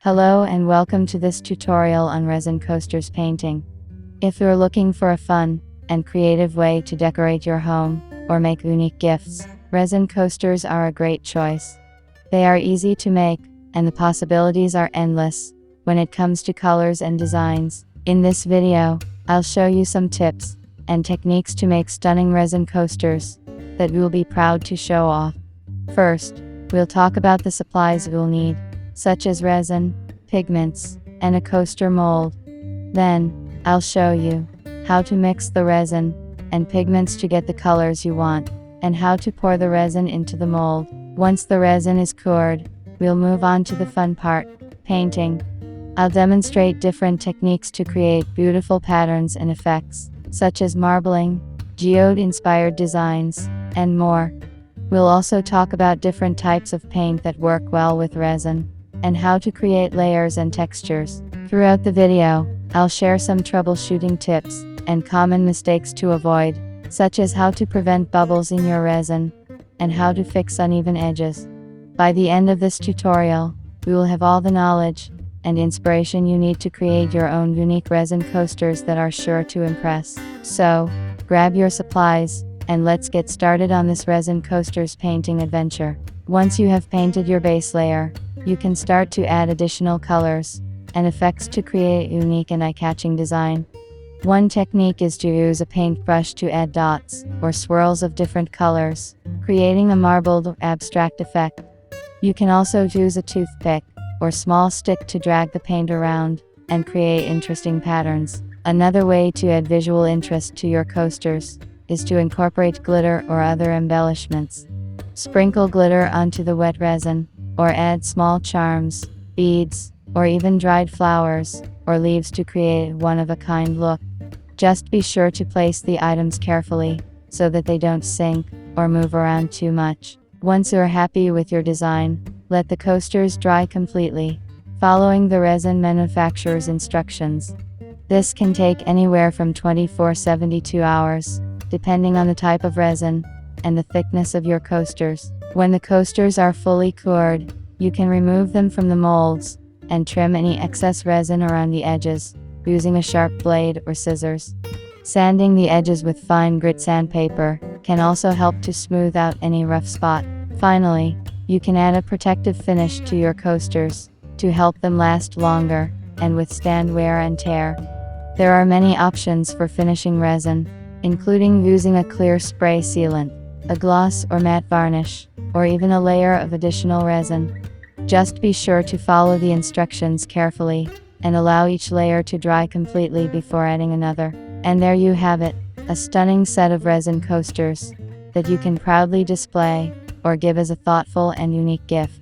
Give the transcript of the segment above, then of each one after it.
Hello and welcome to this tutorial on resin coasters painting. If you're looking for a fun and creative way to decorate your home or make unique gifts, resin coasters are a great choice. They are easy to make, and the possibilities are endless when it comes to colors and designs. In this video, I'll show you some tips and techniques to make stunning resin coasters that you'll be proud to show off. First, we'll talk about the supplies you'll need, such as resin, pigments, and a coaster mold. Then, I'll show you how to mix the resin and pigments to get the colors you want, and how to pour the resin into the mold. Once the resin is poured, we'll move on to the fun part, painting. I'll demonstrate different techniques to create beautiful patterns and effects, such as marbling, geode-inspired designs, and more. We'll also talk about different types of paint that work well with resin, and how to create layers and textures. Throughout the video, I'll share some troubleshooting tips and common mistakes to avoid, such as how to prevent bubbles in your resin, and how to fix uneven edges. By the end of this tutorial, we will have all the knowledge and inspiration you need to create your own unique resin coasters that are sure to impress. So, grab your supplies, and let's get started on this resin coasters painting adventure. Once you have painted your base layer, you can start to add additional colors and effects to create a unique and eye-catching design. One technique is to use a paintbrush to add dots or swirls of different colors, creating a marbled or abstract effect. You can also use a toothpick or small stick to drag the paint around and create interesting patterns. Another way to add visual interest to your coasters is to incorporate glitter or other embellishments. Sprinkle glitter onto the wet resin, or add small charms, beads, or even dried flowers or leaves to create a one-of-a-kind look. Just be sure to place the items carefully so that they don't sink or move around too much. Once you're happy with your design, let the coasters dry completely, following the resin manufacturer's instructions. This can take anywhere from 24 to 72 hours, depending on the type of resin and the thickness of your coasters. When the coasters are fully cured, you can remove them from the molds and trim any excess resin around the edges using a sharp blade or scissors. Sanding the edges with fine grit sandpaper can also help to smooth out any rough spot. Finally, you can add a protective finish to your coasters to help them last longer and withstand wear and tear. There are many options for finishing resin, including using a clear spray sealant, a gloss or matte varnish, or even a layer of additional resin. Just be sure to follow the instructions carefully and allow each layer to dry completely before adding another. And there you have it, a stunning set of resin coasters that you can proudly display or give as a thoughtful and unique gift.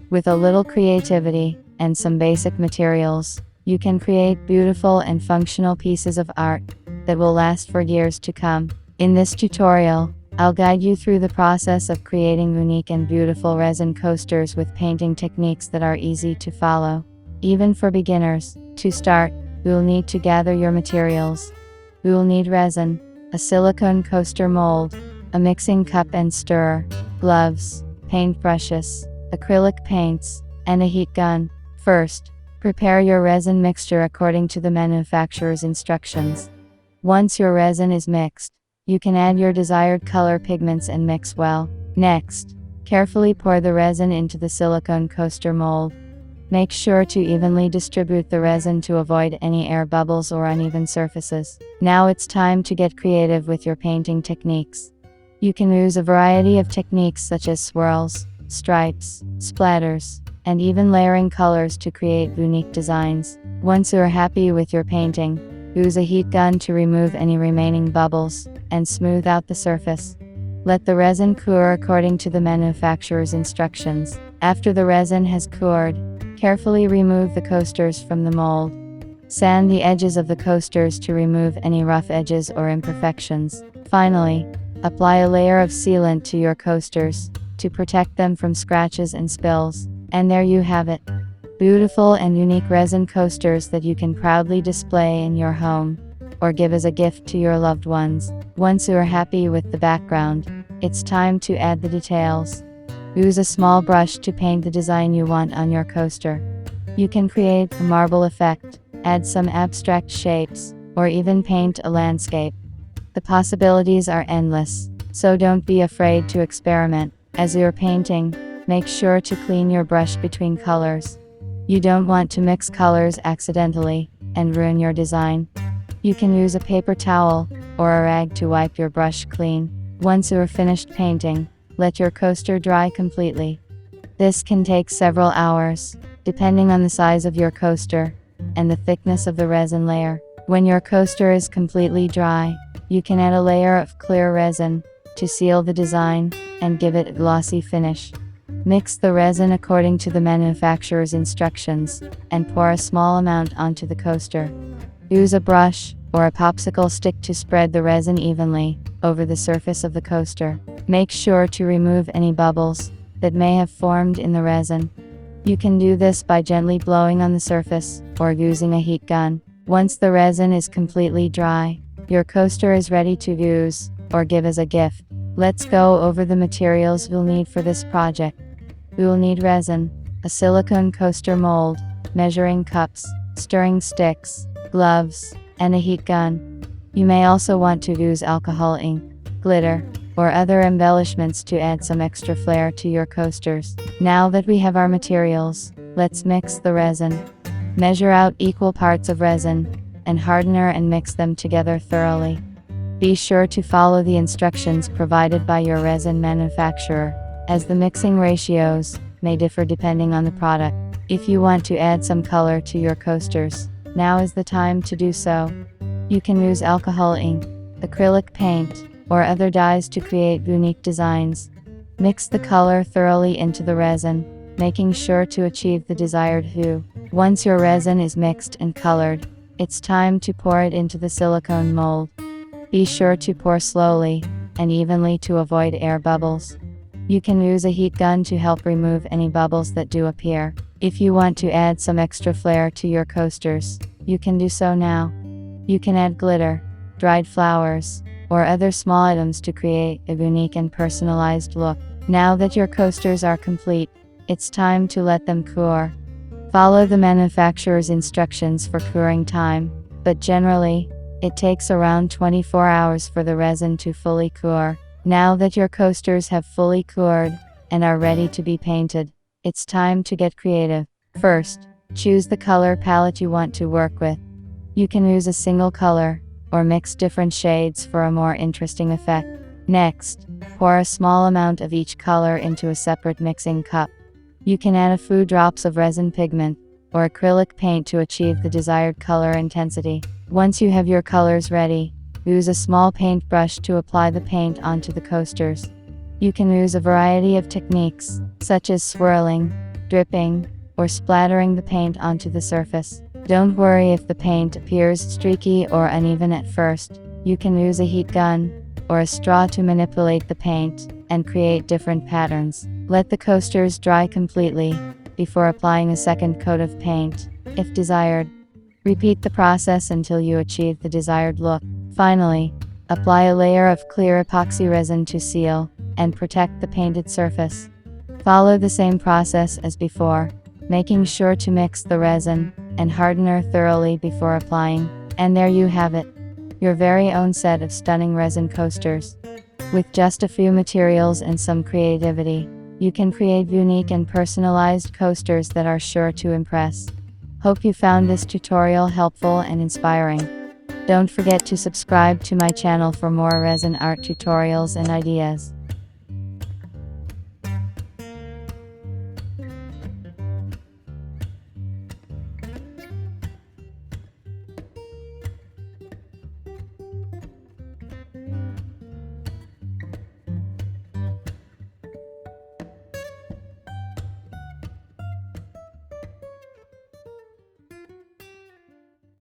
With a little creativity and some basic materials, you can create beautiful and functional pieces of art that will last for years to come. In this tutorial, I'll guide you through the process of creating unique and beautiful resin coasters with painting techniques that are easy to follow, even for beginners. To start, you'll need to gather your materials. You'll need resin, a silicone coaster mold, a mixing cup and stirrer, gloves, paintbrushes, acrylic paints, and a heat gun. First, prepare your resin mixture according to the manufacturer's instructions. Once your resin is mixed, you can add your desired color pigments and mix well. Next, carefully pour the resin into the silicone coaster mold. Make sure to evenly distribute the resin to avoid any air bubbles or uneven surfaces. Now it's time to get creative with your painting techniques. You can use a variety of techniques such as swirls, stripes, splatters, and even layering colors to create unique designs. Once you're happy with your painting, use a heat gun to remove any remaining bubbles and smooth out the surface. Let the resin cure according to the manufacturer's instructions. After the resin has cured, carefully remove the coasters from the mold. Sand the edges of the coasters to remove any rough edges or imperfections. Finally, apply a layer of sealant to your coasters to protect them from scratches and spills. And there you have it. Beautiful and unique resin coasters that you can proudly display in your home or give as a gift to your loved ones. Once you are happy with the background, it's time to add the details. Use a small brush to paint the design you want on your coaster. You can create a marble effect, add some abstract shapes, or even paint a landscape. The possibilities are endless, so don't be afraid to experiment. As you're painting, make sure to clean your brush between colors. You don't want to mix colors accidentally and ruin your design. You can use a paper towel or a rag to wipe your brush clean. Once you're finished painting, let your coaster dry completely. This can take several hours, depending on the size of your coaster and the thickness of the resin layer. When your coaster is completely dry, you can add a layer of clear resin to seal the design and give it a glossy finish. Mix the resin according to the manufacturer's instructions and pour a small amount onto the coaster. Use a brush or a popsicle stick to spread the resin evenly over the surface of the coaster. Make sure to remove any bubbles that may have formed in the resin. You can do this by gently blowing on the surface or using a heat gun. Once the resin is completely dry, your coaster is ready to use or give as a gift. Let's go over the materials we'll need for this project. We will need resin, a silicone coaster mold, measuring cups, stirring sticks, gloves, and a heat gun. You may also want to use alcohol ink, glitter, or other embellishments to add some extra flair to your coasters. Now that we have our materials, let's mix the resin. Measure out equal parts of resin and hardener and mix them together thoroughly. Be sure to follow the instructions provided by your resin manufacturer, as the mixing ratios may differ depending on the product. If you want to add some color to your coasters, now is the time to do so. You can use alcohol ink, acrylic paint, or other dyes to create unique designs. Mix the color thoroughly into the resin, making sure to achieve the desired hue. Once your resin is mixed and colored, it's time to pour it into the silicone mold. Be sure to pour slowly and evenly to avoid air bubbles. You can use a heat gun to help remove any bubbles that do appear. If you want to add some extra flair to your coasters, you can do so now. You can add glitter, dried flowers, or other small items to create a unique and personalized look. Now that your coasters are complete, it's time to let them cure. Follow the manufacturer's instructions for curing time, but generally, it takes around 24 hours for the resin to fully cure. Now that your coasters have fully cured and are ready to be painted, it's time to get creative. First, choose the color palette you want to work with. You can use a single color or mix different shades for a more interesting effect. Next, pour a small amount of each color into a separate mixing cup. You can add a few drops of resin pigment or acrylic paint to achieve the desired color intensity. Once you have your colors ready, use a small paintbrush to apply the paint onto the coasters. You can use a variety of techniques, such as swirling, dripping, or splattering the paint onto the surface. Don't worry if the paint appears streaky or uneven at first. You can use a heat gun or a straw to manipulate the paint and create different patterns. Let the coasters dry completely before applying a second coat of paint, if desired. Repeat the process until you achieve the desired look. Finally, apply a layer of clear epoxy resin to seal and protect the painted surface. Follow the same process as before, making sure to mix the resin and hardener thoroughly before applying. And there you have it, your very own set of stunning resin coasters. With just a few materials and some creativity, you can create unique and personalized coasters that are sure to impress. Hope you found this tutorial helpful and inspiring. Don't forget to subscribe to my channel for more resin art tutorials and ideas.